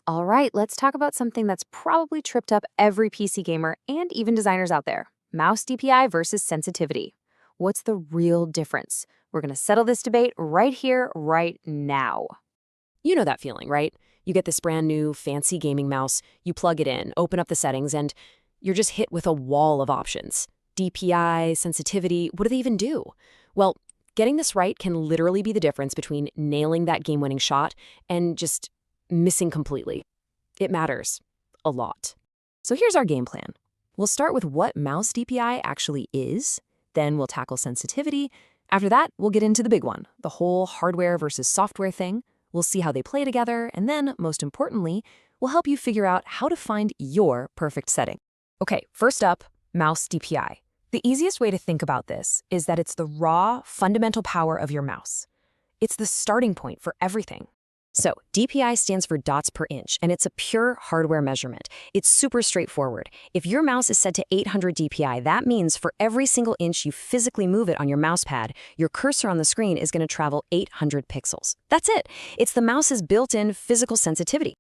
All right, let's talk about something that's probably tripped up every PC gamer and even designers out there. Mouse DPI versus sensitivity. What's the real difference? We're going to settle this debate right here, right now. You know that feeling, right? You get this brand new, fancy gaming mouse, you plug it in, open up the settings, and you're just hit with a wall of options. DPI, sensitivity, what do they even do? Well, getting this right can literally be the difference between nailing that game-winning shot and just missing completely. It matters. A lot. So here's our game plan. We'll start with what Mouse DPI actually is, then we'll tackle sensitivity. After that, we'll get into the big one, the whole hardware versus software thing. We'll see how they play together, and then, most importantly, we'll help you figure out how to find your perfect setting. Okay, first up, Mouse DPI. The easiest way to think about this is that it's the raw, fundamental power of your mouse. It's the starting point for everything. So, DPI stands for dots per inch, and it's a pure hardware measurement. It's super straightforward. If your mouse is set to 800 DPI, that means for every single inch you physically move it on your mouse pad, your cursor on the screen is going to travel 800 pixels. That's it. It's the mouse's built-in physical sensitivity.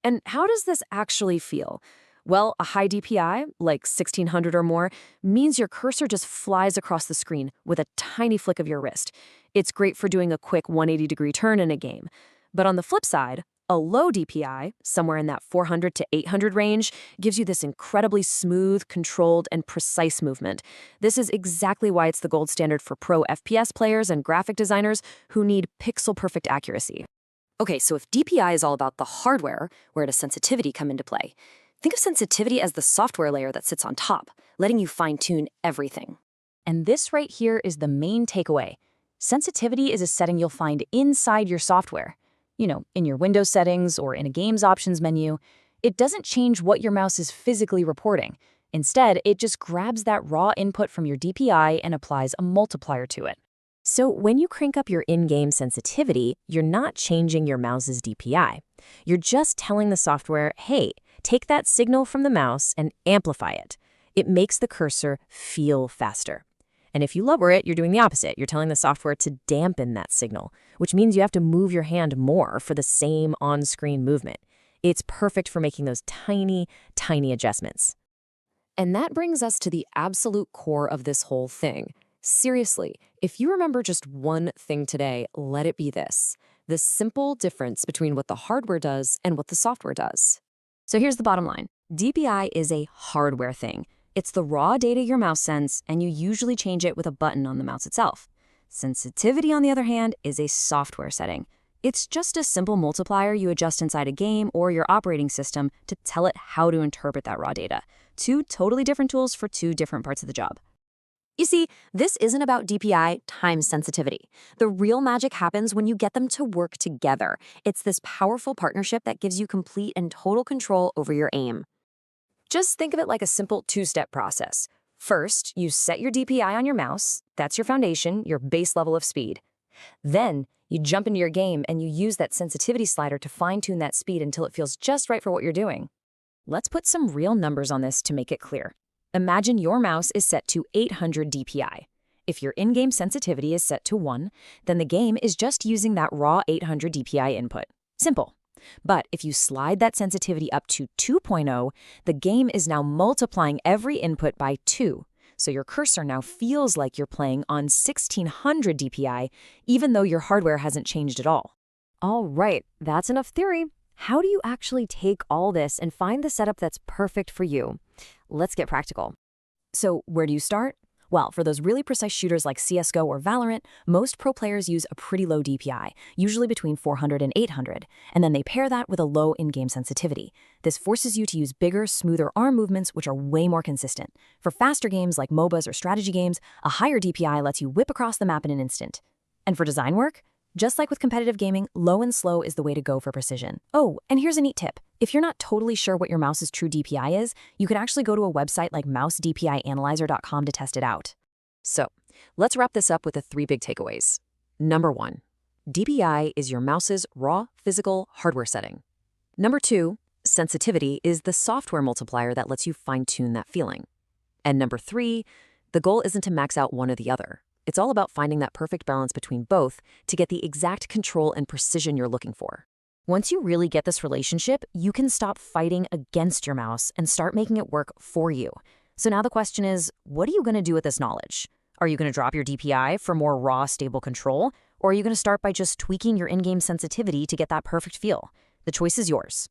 And how does this actually feel? Well, a high DPI, like 1600 or more, means your cursor just flies across the screen with a tiny flick of your wrist. It's great for doing a quick 180-degree turn in a game. But on the flip side, a low DPI, somewhere in that 400 to 800 range, gives you this incredibly smooth, controlled, and precise movement. This is exactly why it's the gold standard for pro FPS players and graphic designers who need pixel-perfect accuracy. Okay, so if DPI is all about the hardware, where does sensitivity come into play? Think of sensitivity as the software layer that sits on top, letting you fine-tune everything. And this right here is the main takeaway. Sensitivity is a setting you'll find inside your software. You know, in your Windows settings or in a game's options menu. It doesn't change what your mouse is physically reporting. Instead, it just grabs that raw input from your DPI and applies a multiplier to it. So when you crank up your in-game sensitivity, you're not changing your mouse's DPI. You're just telling the software, hey, take that signal from the mouse and amplify it. It makes the cursor feel faster. And if you lower it, you're doing the opposite. You're telling the software to dampen that signal, which means you have to move your hand more for the same on-screen movement. It's perfect for making those tiny, tiny adjustments. And that brings us to the absolute core of this whole thing. Seriously, if you remember just one thing today, let it be this: the simple difference between what the hardware does and what the software does. So here's the bottom line. DPI is a hardware thing. It's the raw data your mouse sends, and you usually change it with a button on the mouse itself. Sensitivity, on the other hand, is a software setting. It's just a simple multiplier you adjust inside a game or your operating system to tell it how to interpret that raw data. Two totally different tools for two different parts of the job. You see, this isn't about DPI times sensitivity. The real magic happens when you get them to work together. It's this powerful partnership that gives you complete and total control over your aim. Just think of it like a simple two-step process. First, you set your DPI on your mouse. That's your foundation, your base level of speed. Then, you jump into your game and you use that sensitivity slider to fine-tune that speed until it feels just right for what you're doing. Let's put some real numbers on this to make it clear. Imagine your mouse is set to 800 DPI. If your in-game sensitivity is set to 1, then the game is just using that raw 800 DPI input. Simple. But if you slide that sensitivity up to 2.0, the game is now multiplying every input by 2. So your cursor now feels like you're playing on 1600 DPI, even though your hardware hasn't changed at all. All right, that's enough theory. How do you actually take all this and find the setup that's perfect for you? Let's get practical. So where do you start? Well, for those really precise shooters like CSGO or Valorant, most pro players use a pretty low DPI, usually between 400 and 800, and then they pair that with a low in-game sensitivity. This forces you to use bigger, smoother arm movements, which are way more consistent. For faster games like MOBAs or strategy games, a higher DPI lets you whip across the map in an instant. And for design work, just like with competitive gaming, low and slow is the way to go for precision. Oh, and here's a neat tip. If you're not totally sure what your mouse's true DPI is, you can actually go to a website like mousedpianalyzer.com to test it out. So, let's wrap this up with the 3 big takeaways. Number 1, DPI is your mouse's raw, physical hardware setting. Number 2, sensitivity is the software multiplier that lets you fine-tune that feeling. And number 3, the goal isn't to max out one or the other. It's all about finding that perfect balance between both to get the exact control and precision you're looking for. Once you really get this relationship, you can stop fighting against your mouse and start making it work for you. So now the question is, what are you going to do with this knowledge? Are you going to drop your DPI for more raw, stable control? Or are you going to start by just tweaking your in-game sensitivity to get that perfect feel? The choice is yours.